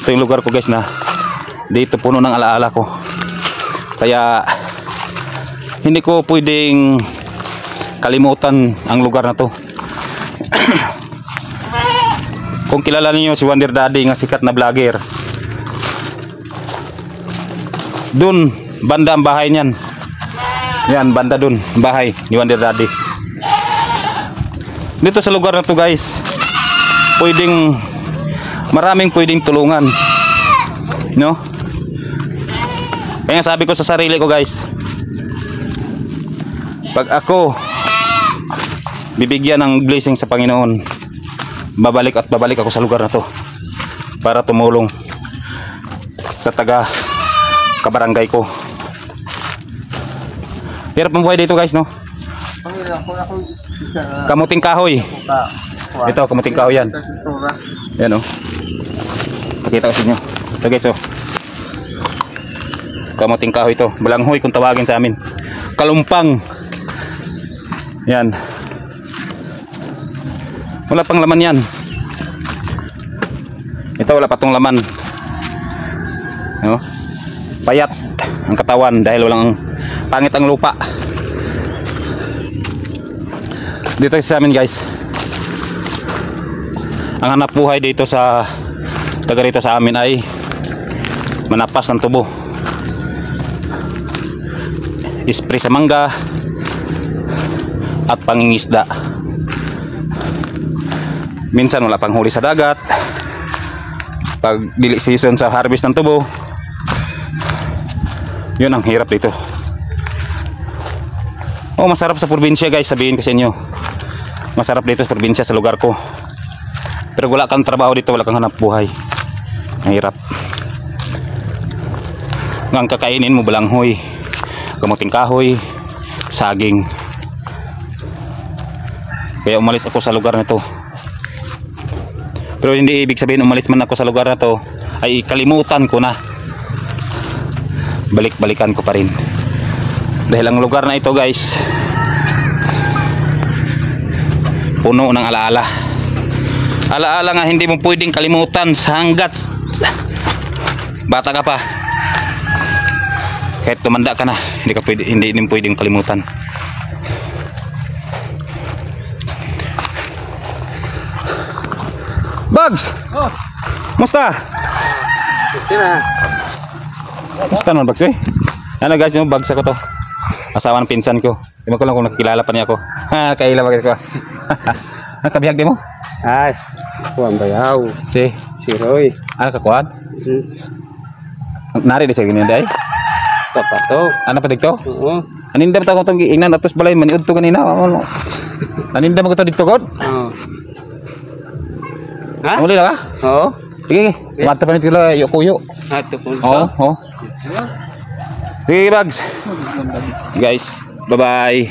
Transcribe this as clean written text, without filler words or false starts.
Ito yung lugar ko guys na dito puno ng alaala ko. Kaya hindi ko pwedeng kalimutan ang lugar na to. Kung kilala niyo si Wonder Daddy nga sikat na vlogger, dun banda ang bahay niyan. Yan, banda dun bahay ni Wonder Daddy. Dito sa lugar na to guys, maraming pwedeng tulungan, no? Kaya sabi ko sa sarili ko guys, pag ako bibigyan ng blessing sa Panginoon, babalik ako sa lugar na to para tumulong sa taga kabarangay ko. Hirap ang buhay dito guys, no? Kamuting kahoy. Ito, kamuting kahoy yan. Yan, oh. Pakita ko sa inyo. Ito guys, oh. Kamuting kahoy ito. Balanghoy kung tawagin sa amin. Kalumpang. Yan. Wala pang laman yan. Ito, wala pa tong laman. No? Payat ang katawan dahil walang pangit ang lupa. Dito sa amin guys, ang hanap buhay dito sa taga rito sa amin ay manapas ng tubo, ispre sa mangga at pangingisda. Minsan wala pang huli sa dagat. Pag dili season sa harvest ng tubo, yun ang hirap dito. Oh, masarap sa probinsya guys, sabihin ko sa inyo. Masarap dito sa probinsya, sa lugar ko. Pero wala kang trabaho dito, wala kang hanap buhay. Ang hirap. Ang kakainin mo balanghoy, kamuting kahoy, saging. Kaya umalis ako sa lugar na to. Pero hindi ibig sabihin umalis man ako sa lugar na to ay kalimutan ko na. Balik-balikan ko pa rin. Dahil ang lugar na ito guys, puno ng alaala. Alaala nga hindi mo pwedeng kalimutan hanggat bata ka pa. Kahit tumanda ka na, hindi mo pwedeng kalimutan. Bugs! Oh. Musta? Musta naman Bugs eh? Ano guys, yung Bugs ako to. Asawa ng pinsan ko. Di ko lang kung nakikilala pa niya ako. Ha, kaila ba ko? Kabihag di mo? Ay, kuwan bayaw. Si Roy. Ano kakuan? Nari di sa ganyan day? Tapato. Ano pa dito? Oo. Aninda mo itong ingnan atos balay maniud to kanina. Aninda mo ito dito god? Oo. Ha? Muli na ka? Oo. Sige, mata pa nito kila kuyo. Ato po. Oo. Sige Bugs. Guys, bye-bye.